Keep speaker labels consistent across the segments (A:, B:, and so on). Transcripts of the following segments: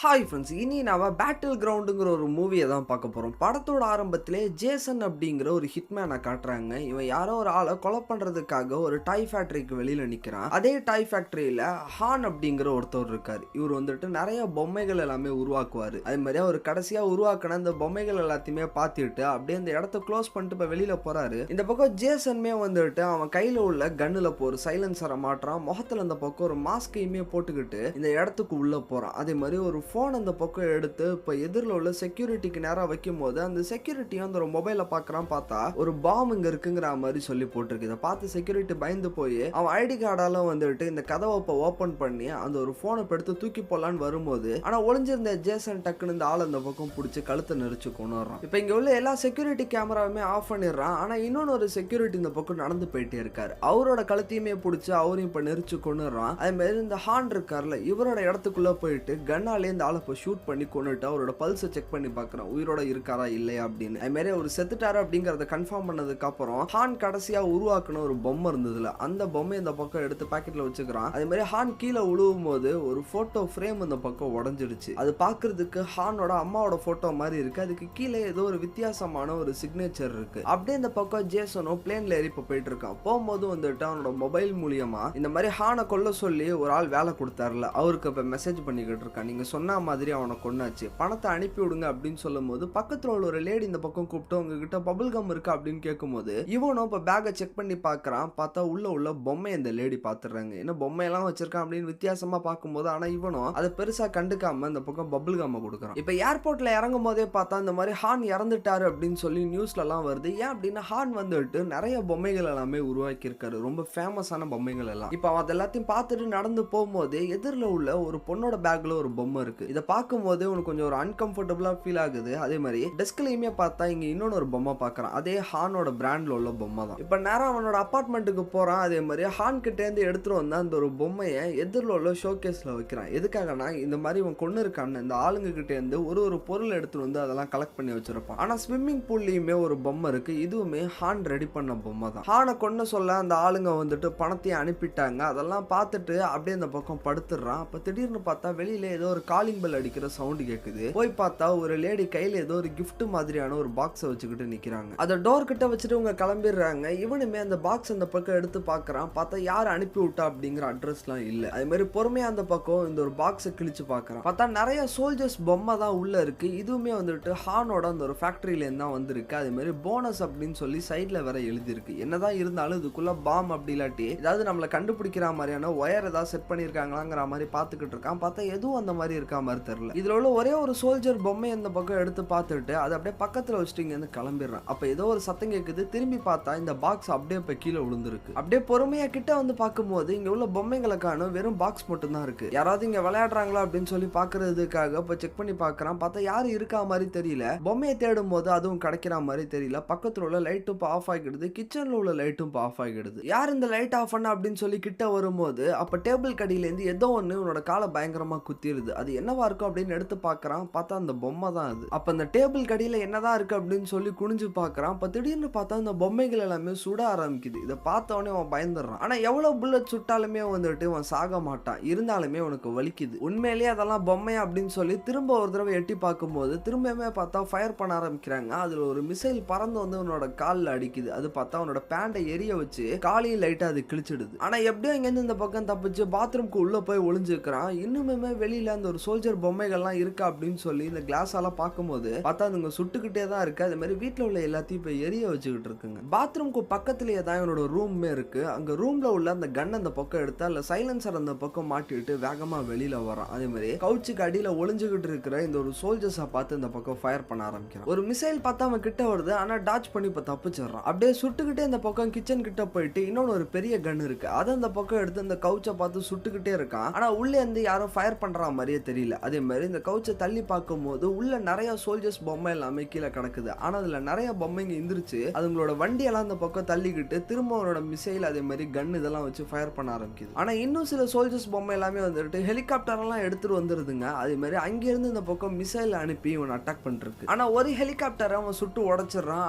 A: Hi friends, இனி நாம battle கிரவுண்டுங்கிற ஒரு மூவியை தான் பார்க்க போகிறோம். படத்தோட ஆரம்பத்திலே ஜேசன் அப்படிங்கிற ஒரு ஹிட்மேனை காட்டுறாங்க. இவன் யாரோ ஒரு ஆளை கொலை பண்ணுறதுக்காக ஒரு டாய் ஃபேக்ட்ரிக்கு வெளியில் நிற்கிறான். அதே டாய் ஃபேக்ட்ரியில் ஹான் அப்படிங்கிற ஒருத்தர் இருக்கார். இவர் வந்துட்டு நிறைய பொம்மைகள் எல்லாமே உருவாக்குவார். அதே மாதிரி அவர் கடைசியாக உருவாக்கின அந்த பொம்மைகள் எல்லாத்தையுமே பார்த்துட்டு அப்படியே அந்த இடத்த க்ளோஸ் பண்ணிட்டு இப்போ வெளியில் போகிறாரு. இந்த பக்கம் ஜேசன்மே வந்துட்டு அவன் கையில் உள்ள கன்னில் ஒரு சைலன்சரை மாட்டுறான். முகத்தில் அந்த பக்கம் ஒரு மாஸ்கையுமே போட்டுக்கிட்டு இந்த இடத்துக்கு உள்ளே போகிறான். அதே மாதிரி ஒரு ஃபோன் அந்த பக்கம் எடுத்து இப்போ எதிரில் உள்ள செக்யூரிட்டிக்கு நேராக வைக்கும் போது அந்த செக்யூரிட்டி வந்து ஒரு மொபைலை பார்க்குறான். பார்த்தா ஒரு பாம் இங்கே இருக்குங்கிற மாதிரி சொல்லி போட்டிருக்கு. இதை பார்த்து செக்யூரிட்டி பயந்து போய் அவன் ஐடி கார்டால வந்துட்டு இந்த கதவை இப்போ ஓப்பன் பண்ணி அந்த ஒரு ஃபோனை எடுத்து தூக்கி போடலான்னு வரும்போது ஆனால் ஒளிஞ்சிருந்த ஜேசன் டக்குன்னு இந்த ஆள் அந்த பக்கம் பிடிச்சி கழுத்தை நெரிச்சு கொண்டு வர்றான். இப்போ இங்கே உள்ள எல்லா செக்யூரிட்டி கேமராவுமே ஆஃப் பண்ணிடுறான். ஆனால் இன்னொன்று ஒரு செக்யூரிட்டி இந்த பக்கம் நடந்து போயிட்டே இருக்காரு. அவரோட கழுத்தையுமே பிடிச்சி அவரையும் இப்போ நெரிச்சு கொண்டுறான். அதே மாதிரி இந்த ஹான் இருக்கார்ல, இவரோட இடத்துக்குள்ள போயிட்டு கன்னாலே இந்த ஆளை இப்போ ஷூட் பண்ணி கொண்டுட்டு அவரோட பல்ஸை செக் பண்ணி பார்க்குறான், உயிரோட இருக்காரா இல்லையா அப்படின்னு. அது மாதிரி அவர் செத்துட்டாரு அப்படிங்கிறத கன்ஃபார்ம் பண்ணதுக்கு அப்புறம் ஹான் கடைசியா உருவாக்குன ஒரு பொம்மை இருந்ததுல அந்த பொம்மை இந்த பக்கம் எடுத்து பாக்கெட்ல வச்சுக்கிறான். அதே மாதிரி ஹான் கீழே விழுவும் போது ஒரு போட்டோ ஃப்ரேம் இந்த பக்கம் உடஞ்சிடுச்சு. அது பாக்குறதுக்கு ஹானோட அம்மாவோட போட்டோ மாதிரி இருக்கு. அதுக்கு கீழே ஏதோ ஒரு வித்தியாசமான ஒரு சிக்னேச்சர் இருக்கு. அப்படியே இந்த பக்கம் ஜேசனும் பிளேன்ல ஏறி இப்போ போயிட்டு இருக்கான். போகும்போது வந்துட்டு அவனோட மொபைல் மூலியமா இந்த மாதிரி ஹானை கொல்ல சொல்லி ஒரு ஆள் வேலை கொடுத்தாருல, அவருக்கு இப்ப மெசேஜ் பண்ணிக்கிட்டு இருக்கான். நீங்க சொன்ன மாதிரி அவனை கொண்டாச்சு, பணத்தை அனுப்பி விடுங்க அப்படின்னு சொல்லும் போது பக்கத்துல உள்ள ஒரு லேடி இந்த பக்கம் கூப்பிட்டு உங்ககிட்ட பபிள் கம் இருக்கா அப்படின்னு கேட்கும்போது இவனும் இப்ப பேக்கை செக் பண்ணி பாக்குறான். பார்த்தா உள்ள பொம்மை இந்த லேடி பாத்துறாங்க. என்ன பொம்மையெல்லாம் வச்சிருக்கான் அப்படின்னு வித்தியாசமா பார்க்கும்போது ஆனா இவனும் அதை பெருசா கண்டுக்காம இந்த பக்கம் பபிள் கம் கொடுக்குறான். இப்ப ஏர்போர்ட்ல இறங்கும் போதே பார்த்தா இந்த மாதிரி ஹான் இறந்துட்டாரு அப்படின்னு சொல்லி நியூஸ்ல எல்லாம் வருது. ஏன் அப்படின்னா ஹான் வந்துட்டு நிறைய பொம்மைகள் எல்லாமே உருவாக்கி இருக்காரு, ரொம்ப ஃபேமஸான பொம்மைகள் எல்லாம். இப்ப அவன் எல்லாத்தையும் பார்த்துட்டு நடந்து போகும்போது எதிரில் உள்ள ஒரு பொண்ணோட பேக்ல ஒரு பொம்மை இருக்கு. இதை பார்க்கும்போது உனக்கு கொஞ்சம் ஒரு அன்கம்ஃபர்டபுளா ஃபீல் ஆகுது. அதே மாதிரி டெஸ்க்லயுமே பார்த்தா இங்க இன்னொன்னு ஒரு பொம்மை பார்க்கறான். அதே ஹானோட பிராண்ட்ல உள்ள பொம்மை தான். இப்ப நேரா அவனோட அபார்ட்மெண்ட்டுக்கு போறான். அதே மாதிரி ஹான் கிட்ட இருந்து எடுத்துட்டு வந்தா அந்த ஒரு பொம்மையை எதிரில் உள்ள ஷோகேஸ்ல வைக்கிறான். எதுக்காகனா இந்த மாதிரி இவன் கொண்டு இருக்கான்னு இந்த ஆளுங்க கிட்ட இருந்து ஒரு பொருள் எடுத்துட்டு வந்து அதெல்லாம் கலெக்ட் பண்ணி வச்சிருப்பான். ஆனா ஸ்விம்மிங் பூல்லயுமே ஒரு பொம்மை இருக்கு. இதுவுமே ஹான் ரெடி பண்ண பொம்மை தான். ஹானை கொண்டு சொல்ல அந்த ஆளுங்க வந்துட்டு பணத்தையும் அனுப்பிட்டாங்க. அதெல்லாம் பார்த்துட்டு அப்படியே அந்த பக்கம் படுத்துடுறான். அப்ப திடீர்னு பார்த்தா வெளியில ஏதோ ஒரு காலிங் பெல் அடிக்கிற சவுண்ட் கேக்குது. போய் பார்த்தா ஒரு லேடி கையில ஏதோ ஒரு கிஃப்ட் மாதிரியான ஒரு பாக்ஸை வச்சுக்கிட்டு நிக்கிறாங்க. அதை டோர் கிட்ட வச்சுட்டு இவங்க கிளம்பிடுறாங்க. இவனுமே அந்த பாக்ஸ் அந்த பக்கம் எடுத்து பார்க்கறான். பார்த்தா யார் அனுப்பி விட்டா அப்படிங்கிற அட்ரஸ்லாம் இல்ல. அதே மாதிரி பொறுமையா அந்த பக்கம் இந்த ஒரு பாக்ஸை கிழிச்சு பார்க்கறான். பார்த்தா நிறைய சோல்ஜர்ஸ் பொம்மை தான் உள்ள இருக்கு. இதுவுமே வந்துட்டு ஹானோட அந்த ஒரு ஃபேக்டரியில இருந்து தான் வந்திருக்கு. அதே மாதிரி போனஸ் அப்படின்னு சொல்லி சைட்ல வேற எழுதிருக்கு. என்னதான் இருந்தாலும் இதுக்குள்ள பாம் அப்படி இல்லாட்டி ஏதாவது நம்மளை கண்டுபிடிக்கிற மாதிரியான ஒயர் ஏதாவது செட் பண்ணிருக்காங்களாங்கிற மாதிரி பார்த்துக்கிட்டு இருக்கான். பார்த்தா எதுவும் அந்த மாதிரி இருக்கா மாதிரி தெரியல. இதுல உள்ள ஒரே ஒரு சோல்ஜர் பொம்மை அந்த பக்கம் எடுத்து பார்த்துட்டு அதை அப்படியே பக்கத்துல வச்சுட்டு இங்க இருந்து கிளம்பிடுறான். அப்ப ஏதோ ஒரு சத்தம் கேக்குது. திரும்பி பார்த்தா இந்த பாக்ஸ் அப்படியே இப்ப கீழே விழுந்திருக்கு. அப்படியே பொறுமையா கிட்ட வந்து பார்க்கும்போது இங்க உள்ள பொம்மைகளுக்கான வெறும் பாக்ஸ் மட்டும் தான் இருக்கு. யாராவது இங்க விளையாடுறாங்களா அப்படின்னு சொல்லி பாக்குறதுக்காக இப்ப செக் பண்ணி பார்க்கறான். பார்த்தா யாரும் இருக்கா மாதிரி தெரியல. பொம்மையை தேடும் போது அதுவும் கிடைக்கிற மாதிரி தெரியல. பக்கத்துல உள்ள லைட்டும் ஆஃப் ஆகிடுது. கிச்சன்ல உள்ள லைட்டும் ஆஃப் ஆகிடுது. யார் இந்த லைட் ஆஃப் பண்ண அப்படின்னு சொல்லி கிட்ட வரும்போது அப்ப டேபிள் கடியில இருந்து ஏதோ ஒண்ணு உன்னோட காலை பயங்கரமா குத்திடுது. அது என்னவா இருக்கும் அப்படின்னு எடுத்து பார்க்கறான். பார்த்தா அந்த பொம்மை தான் அது. அப்ப அந்த டேபிள் கடியில என்னதான் இருக்கு அப்படின்னு சொல்லி குனிஞ்சு பார்க்கறான். அப்ப திடீர்னு பார்த்தா அந்த பொம்மைகள் எல்லாமே சுட ஆரம்பிக்குது. இதை பார்த்த உடனே அவன் பயந்துடுறான். ஆனா எவ்வளவு புல்லட் சுட்டாலுமே வந்துட்டு அவன் சாக மாட்டான். இருந்தாலுமே உனக்கு வலிக்குது. உண்மையிலேயே அதெல்லாம் பொம்மை அப்படின்னு சொல்லி திரும்ப ஒரு தடவை எட்டி பார்க்கும்போது திரும்பவுமே பார்த்தா ஃபயர் பண்ண ஆரம்பிக்கிறாங்க. அதுல ஒரு மிசைல் பறந்து வந்து உன்னோட காலில் அடிக்குது. அது பார்த்தா உன்னோட பேண்டை எரிய வச்சு காலையும் லைட்டா அது கிழிச்சிடுது. ஆனா எப்படியோ இங்கிருந்து இந்த பக்கம் தப்பிச்சு பாத்ரூம்க்கு உள்ள போய் ஒளிஞ்சுக்கிறான். இன்னுமே வெளியில அந்த ஒரு சோல்ஜர் பொம்மைகள்லாம் இருக்கா அப்படின்னு சொல்லி இந்த கிளாஸால பார்க்கும்போது பார்த்தா அதுங்க சுட்டுக்கிட்டே தான் இருக்கு. அதே மாதிரி வீட்டில் உள்ள எல்லாத்தையும் இப்போ எரிய வச்சுக்கிட்டு இருக்குங்க. பாத்ரூம்க்கு பக்கத்துலேயே தான் இவனோட ரூமே இருக்கு. அங்க ரூம்ல உள்ள அந்த கன் அந்த பக்கம் எடுத்தா இல்ல சைலன்சர் அந்த பக்கம் மாட்டிட்டு வேகமா வெளியில வரான். அதே மாதிரி கவுச்சுக்கு அடியில ஒளிஞ்சுக்கிட்டு இருக்கிற இந்த ஒரு சோல்ஜர்ஸை பார்த்து இந்த பக்கம் ஃபயர் பண்ண ஆரம்பிக்கிறான். ஒரு மிசைல் பார்த்தா அவன் கிட்ட வருது. ஆனா டாச் பண்ணி இப்ப தப்பிச்சிடறான். அப்படியே சுட்டுக்கிட்டே இந்த பக்கம் கிச்சன் கிட்ட போயிட்டு இன்னொன்னு ஒரு பெரிய கன் இருக்கு. அதை அந்த பக்கம் எடுத்து இந்த கவுச்சை பார்த்து சுட்டுக்கிட்டே இருக்கான். ஆனா உள்ளே இருந்து யாரும் ஃபயர் பண்ற மாதிரியே தெரியல. அதே மாதிரி இந்த கவுச்சை தள்ளி பார்க்கும்போது உள்ள நிறைய சோல்ஜர்ஸ் பொம்மை எல்லாமே கீழே கிடக்குது. ஆனா அதுல நிறைய பொம்மைங்க எந்திரிச்சு அதுங்களோட வண்டியெல்லாம் அந்த பக்கம் தள்ளிக்கிட்டு திரும்ப அவனோட மிசைல் அதே மாதிரி கன் இதெல்லாம் வச்சு ஃபயர் பண்ண ஆரம்பிக்குது. ஆனா இன்னும் சில சோல்ஜர்ஸ் பொம்மை எல்லாமே வந்துட்டு ஹெலிகாப்டர் எல்லாம் எடுத்துட்டு வந்துருதுங்க. அதே மாதிரி அங்கிருந்து இந்த பக்கம் மிசைல் அனுப்பி இவன் அட்டாக் பண்ணிருக்கு. ஆனா ஒரு ஹெலிகாப்டரை அவன் சுட்டு உடைச்சிடறான்.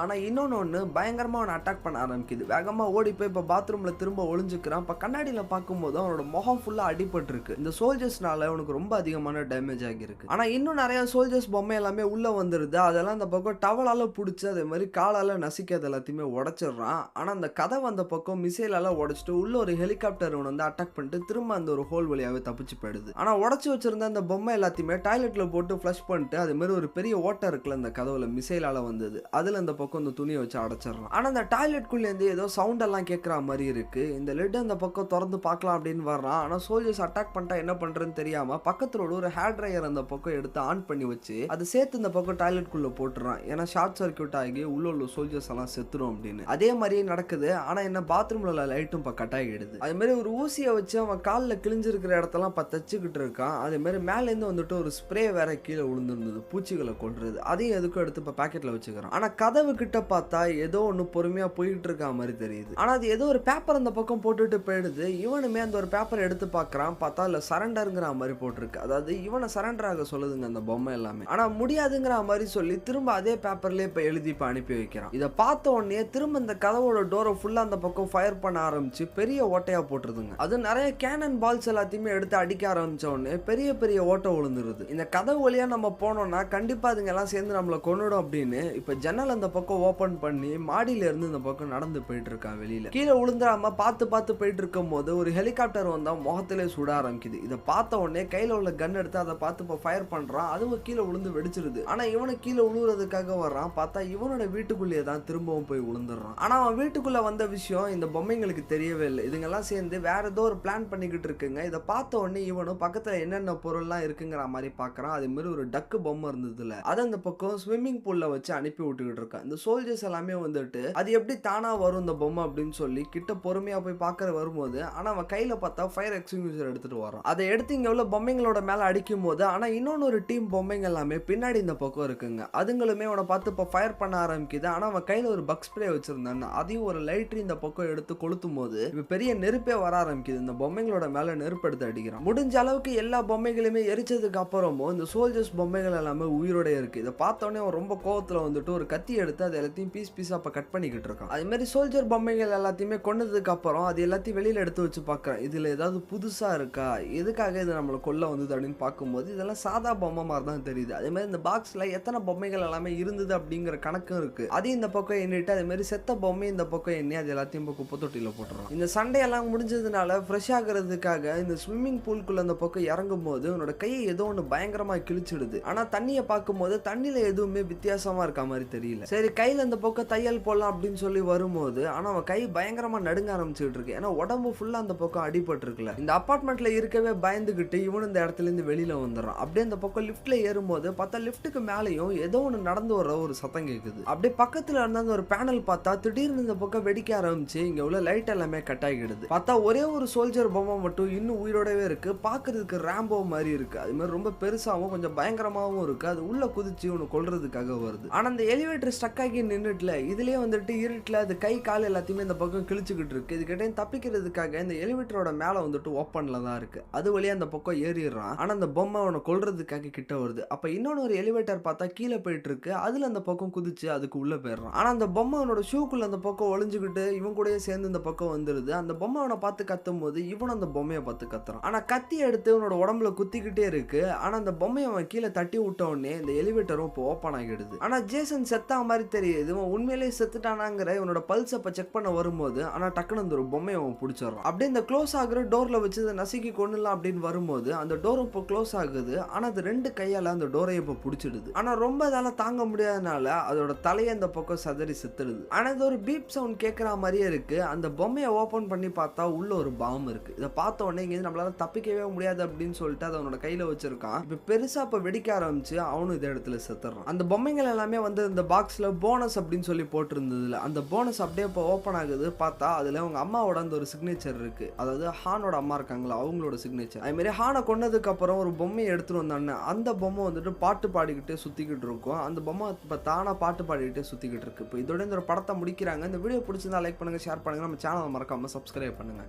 A: ஆனா இன்னொன்னு பயங்கரமா அவன் அட்டாக் பண்ண ஆரம்பிக்குது. வேகமா ஓடி போய் இப்ப பாத்ரூம்ல திரும்ப ஒளிஞ்சுக்கிறான். இப்ப கண்ணாடியில பார்க்கும்போது அவனோட முகம் ஃபுல்லா அடிபட்டு இருக்கு. இந்த சோல்ஜர்ஸ்னால அவனுக்கு ரொம்ப அதிகமான பயங்கரமான டேமேஜ் ஆகியிருக்கு. ஆனா இன்னும் நிறைய சோல்ஜர்ஸ் பொம்மை எல்லாமே உள்ள வந்துருது. அதெல்லாம் அந்த பக்கம் டவலால புடிச்சு அதே மாதிரி காலால நசுக்கி அது எல்லாத்தையுமே உடைச்சிடுறான். ஆனா அந்த கதவு அந்த பக்கம் மிசைலால உடைச்சிட்டு உள்ள ஒரு ஹெலிகாப்டர் வந்து அட்டாக் பண்ணிட்டு திரும்ப அந்த ஒரு ஹோல் வழியாவே தப்பிச்சு போயிடுது. ஆனா உடைச்சு வச்சிருந்த அந்த பொம்மை எல்லாத்தையுமே டாய்லெட்ல போட்டு ஃப்ளஷ் பண்ணிட்டு அதே மாதிரி ஒரு பெரிய ஓட்டை இருக்குல்ல அந்த கதவுல மிசைலால வந்தது அதுல அந்த பக்கம் அந்த துணியை வச்சு அடைச்சிடறான். ஆனா அந்த டாய்லெட்குள்ள இருந்து ஏதோ சவுண்ட் எல்லாம் கேட்கற மாதிரி இருக்கு. இந்த லிட் அந்த பக்கம் திறந்து பார்க்கலாம் அப்படின்னு வர்றான். ஆனா சோல்ஜர்ஸ் அட்டாக் பண்ணிட்டா என்ன பண்றதுன்னு தெரியாம பக்கத்துல ஒரு ஹேர் ட்ரையர் அந்த பக்கம் எடுத்து ஆன் பண்ணி வச்சு அது சேர்த்து இந்த பக்கம் டாய்லெட் குள்ள போட்டுறான். ஏன்னா ஷார்ட் சர்க்யூட் ஆகி உள்ள சோல்ஜர்ஸ் எல்லாம் செத்துரும் அப்படின்னு. அதே மாதிரியே நடக்குது. ஆனா என்ன பாத்ரூம்ல லைட்டும் இப்ப கட் ஆகிடுது. அதே மாதிரி ஒரு ஊசியை வச்சு அவன் காலில் கிழிஞ்சிருக்கிற இடத்தெல்லாம் தச்சுக்கிட்டு இருக்கான். அதே மாதிரி மேல இருந்து வந்துட்டு ஒரு ஸ்ப்ரே வேற கீழே விழுந்திருந்தது பூச்சிகளை கொல்றது. அதையும் எதுக்கும் எடுத்து இப்ப பாக்கெட்ல வச்சுக்கிறான். ஆனா கதவு கிட்ட பார்த்தா ஏதோ ஒண்ணு பொறுமையா போயிட்டு இருக்க மாதிரி தெரியுது. ஆனா அது ஏதோ ஒரு பேப்பர் அந்த பக்கம் போட்டுட்டு போயிடுது. இவனுமே அந்த ஒரு பேப்பர் எடுத்து பாக்குறான். பார்த்தா இல்ல சரண்டருங்கிற மாதிரி போட்டிருக்கு. அதாவது இவனை சரண்டர் ஆக சொல்லுதுங்க அந்த பொம்மை எல்லாமே. ஆனா முடியாதுங்கிற மாதிரி சொல்லி திரும்ப அதே பேப்பர்லயே இப்ப எழுதி இப்ப அனுப்பி வைக்கிறான். இதை பார்த்த உடனே திரும்ப இந்த கதவோட டோரை ஃபுல்லா அந்த பக்கம் ஃபயர் பண்ண ஆரம்பிச்சு பெரிய ஓட்டையா போட்டுருதுங்க. அது நிறைய கேனன் பால்ஸ் எல்லாத்தையுமே எடுத்து அடிக்க ஆரம்பிச்ச உடனே பெரிய பெரிய ஓட்டை விழுந்துருது. இந்த கதவு வழியா நம்ம போனோம்னா கண்டிப்பா அதுங்க எல்லாம் சேர்ந்து நம்மளை கொன்னுடும் அப்படின்னு இப்ப ஜன்னல் அந்த பக்கம் ஓபன் பண்ணி மாடியில இருந்து இந்த பக்கம் நடந்து போயிட்டு இருக்கான். வெளியில கீழே விழுந்துடாம பார்த்து போயிட்டு இருக்கும் போது ஒரு ஹெலிகாப்டர் வந்தா முகத்திலே சுட ஆரம்பிக்குது. இதை பார்த்த உடனே கையில உள்ள கன் எடுத்து அதை பார்த்து இப்போ ஃபயர் பண்றான். அதுவும் கீழே விழுந்து வெடிச்சிருது. ஆனா இவனுக்கு கீழே விழுவுறதுக்காக வர்றான். பார்த்தா இவனோட வீட்டுக்குள்ளேயே தான் திரும்பவும் போய் விழுந்துடுறான். ஆனா அவன் வீட்டுக்குள்ள வந்த விஷயம் இந்த பொம்மைங்களுக்கு தெரியவே இல்லை. இதுங்கெல்லாம் சேர்ந்து வேற ஏதோ ஒரு பிளான் பண்ணிக்கிட்டு இருக்குங்க. இதை பார்த்த உடனே இவனும் பக்கத்துல என்னென்ன பொருள்லாம் இருக்குங்கிற மாதிரி பாக்குறான். அதே மாதிரி ஒரு டக்கு பொம்மை இருந்ததுல அதை அந்த பக்கம் ஸ்விம்மிங் பூல்ல வச்சு அனுப்பி விட்டுக்கிட்டு இருக்கான். இந்த சோல்ஜர்ஸ் எல்லாமே வந்துட்டு அது எப்படி தானா வரும் இந்த பொம்மை அப்படின்னு சொல்லி கிட்ட பொறுமையா போய் பாக்குற வரும்போது ஆனா அவன் கையில பார்த்தா ஃபயர் எக்ஸ்டிங்யூஷர் எடுத்துட்டு வரான். அதை எடுத்து இங்க உள்ள பொம்மைங்களோட மேல அடிக்கும் போது ஆனா இன்னொன்னு ஒரு டீம் பொம்மைங்க எல்லாமே பின்னாடி இந்த பக்கம் இருக்குங்க. அதுங்களுமே அவனை பார்த்து இப்ப ஃபயர் பண்ண ஆரம்பிக்குது. ஆனா அவன் கையில ஒரு பக் ஸ்ப்ரே வச்சிருந்தான். அதையும் ஒரு லைட்ரி இந்த பக்கம் எடுத்து கொளுத்தும் போது இப்ப பெரிய நெருப்பே வர ஆரம்பிக்குது. இந்த பொம்மைங்களோட மேல நெருப்பு எடுத்து அடிக்கிறான். முடிஞ்ச அளவுக்கு எல்லா பொம்மைகளுமே எரிச்சதுக்கு அப்புறமும் இந்த சோல்ஜர்ஸ் பொம்மைகள் எல்லாமே உயிரோட இருக்கு. இதை பார்த்தோன்னே அவன் ரொம்ப கோவத்துல வந்துட்டு ஒரு கத்தி எடுத்து அது எல்லாத்தையும் பீஸா அப்ப கட் பண்ணிக்கிட்டு இருக்கான். அதே மாதிரி சோல்ஜர் பொம்மைகள் எல்லாத்தையுமே கொன்னதுக்கு அப்புறம் அது எல்லாத்தையும் வெளியில எடுத்து வச்சு பாக்குறான். இதுல ஏதாவது புதுசா இருக்கா, எதுக்காக இது நம்மளை கொல்ல வந்தது அப்படின்னு பார்க்கும்போது இதெல்லாம் சாதா பொம்மை மாதிரி தான் தெரியுது. அதே மாதிரி இந்த பாக்ஸ்ல எத்தனை பொம்மைகள் எல்லாமே இருந்தது அப்படிங்கிற கணக்கும் இருக்கு. அதையும் இந்த பக்கம் எண்ணிட்டு அதே மாதிரி செத்த பொம்மை இந்த பக்கம் எண்ணி அது எல்லாத்தையும் குப்பை தொட்டியில போட்டுறோம். இந்த சண்டையெல்லாம் முடிஞ்சதுனால ஃப்ரெஷ் ஆகுறதுக்காக இந்த ஸ்விம்மிங் பூல்குள்ள அந்த பக்கம் இறங்கும் போது உன்னோட கையை ஏதோ ஒன்று பயங்கரமா கிழிச்சிடுது. ஆனா தண்ணியை பார்க்கும்போது தண்ணியில எதுவுமே வித்தியாசமா இருக்க மாதிரி தெரியல. சரி கையில இந்த பக்கம் தையல் போடலாம் அப்படின்னு சொல்லி வரும்போது ஆனா அவன் கை பயங்கரமா நடுங்க ஆரம்பிச்சுட்டு இருக்கு. ஏன்னா உடம்பு ஃபுல்லா அந்த பக்கம் அடிபட்டு இருக்குல்ல. இந்த அபார்ட்மெண்ட்ல இருக்கவே பயந்துகிட்டு இவனு இந்த இடத்துல இருந்து வெளியில வந்துடுறான். அப்படியே இந்த பக்கம் லிப்ட்ல ஏறும்போது பார்த்தா லிப்ட்டுக்கு மேலேயும் ஏதோ ஒன்று நடந்து வர ஒரு சத்தம் கேட்குது. அப்படியே பக்கத்துல இருந்த அந்த ஒரு பேனல் பார்த்தா திடீர்னு இந்த பக்கம் வெடிக்க ஆரம்பிச்சு இங்க உள்ள லைட் எல்லாமே கட் ஆகிடுது. பார்த்தா ஒரே ஒரு சோல்ஜர் பொம்மை மட்டும் இன்னும் உயிரோடவே இருக்கு. பாக்குறதுக்கு ராம்போ மாதிரி இருக்கு. அது மாதிரி ரொம்ப பெருசாவும் கொஞ்சம் பயங்கரமாவும் இருக்கு. அது உள்ள குதிச்சு ஒன்று கொல்றதுக்காக வருது. ஆனா அந்த எலிவேட்டர் ஸ்டக் ஆகி நின்றுட்டுல இதுலயே வந்துட்டு இருட்டுல அது கை கால் எல்லாத்தையுமே இந்த பக்கம் கிழிச்சுக்கிட்டு இருக்கு. இதுக்கிட்ட தப்பிக்கிறதுக்காக இந்த எலிவேட்டரோட மேல வந்துட்டு ஓப்பன்ல தான் இருக்கு. அது வழியா அந்த பக்கம் ஏறிடுறான். ஆனா அந்த பொம்மை அவனை கொல்றதுக்காக கிட்ட வருது. அப்ப இன்னொன்னு ஒரு எலிவேட்டர் பார்த்தா கீழே போயிட்டு இருக்கு. அதுல அந்த பக்கம் குதிச்சு அதுக்கு உள்ள போயிடுறான். ஆனா அந்த பொம்மை அவனோட ஷூக்குள்ள அந்த பக்கம் ஒளிஞ்சுக்கிட்டு இவன் கூட சேர்ந்து இந்த பக்கம் வந்துருது. அந்த பொம்மை அவனை பார்த்து கத்தும் போது இவன் அந்த பொம்மையை பார்த்து கத்துறான். ஆனா கத்தி எடுத்து அவனோட உடம்புல குத்திக்கிட்டே இருக்கு. ஆனா அந்த பொம்மையை அவன் கீழே தட்டி விட்ட உடனே இந்த எலிவேட்டரும் இப்போ ஓப்பன் ஆகிடுது. ஆனா ஜேசன் செத்தா மாதிரி தெரியுது. இவன் உண்மையிலேயே செத்துட்டானாங்கிற இவனோட பல்ஸ் அப்ப செக் பண்ண வரும்போது ஆனா டக்குனு அந்த ஒரு பொம்மையை அவன் பிடிச்சிடறான். அப்படியே இந்த க்ளோஸ் ஆகுற டோர்ல வச்சு இதை நசுக்கி கொண்டுலாம் அப்படின்னு வரும்போது அந்த டோரும் இப்போ க்ளோஸ் ஆகுது. ஆனா அது ரெண்டு கையால அந்த டோரை இப்போ பிடிச்சிடுது. ஆனா ரொம்ப அதால தாங்க முடியாதனால அதோட தலையை இந்த பக்கம் சதறி செத்துடுது. ஆனா இது ஒரு பீப் சவுண்ட் கேட்கற மாதிரியே இருக்கு. அந்த பொம்மையை ஓபன் பண்ணி பார்த்தா உள்ள ஒரு பாம் இருக்கு. இதை பார்த்த உடனே இங்க நம்மளால தப்பிக்கவே முடியாது அப்படின்னு சொல்லிட்டு அதை அவனோட கையில வச்சிருக்கான். இப்ப பெருசா இப்ப வெடிக்க ஆரம்பிச்சு அவனும் இந்த இடத்துல செத்துறான். அந்த பொம்மைகள் எல்லாமே வந்து இந்த பாக்ஸ்ல போனஸ் அப்படின்னு சொல்லி போட்டிருந்ததுல அந்த போனஸ் அப்படியே இப்போ ஓப்பன் ஆகுது. பார்த்தா அதுல அவங்க அம்மாவோட அந்த ஒரு சிக்னேச்சர் இருக்கு. அதாவது ஹானோட அம்மா இருக்காங்களா அவங்களோட சிக்னேச்சர். அது மாதிரி ஹானை கொன்னதுக்கு அப்புறம் ஒரு பொம்மையை எடுத்துட்டு வந்தானே அந்த பொம்மை வந்துட்டு பாட்டு பாடிக்கிட்டே சுத்திக்கிட்டு இருக்கும். அந்த பொம்மை இப்ப தானா பாட்டு பாடிக்கிட்டே சுத்திக்கிட்டு இருக்கு. இப்போ இதோட இந்த ஒரு படத்தை முடிக்கிறாங்க. இந்த வீடியோ பிடிச்சிருந்தா லைக் பண்ணுங்க, ஷேர் பண்ணுங்க, நம்ம சேனலை மறக்காம சப்ஸ்கிரைப் பண்ணுங்க.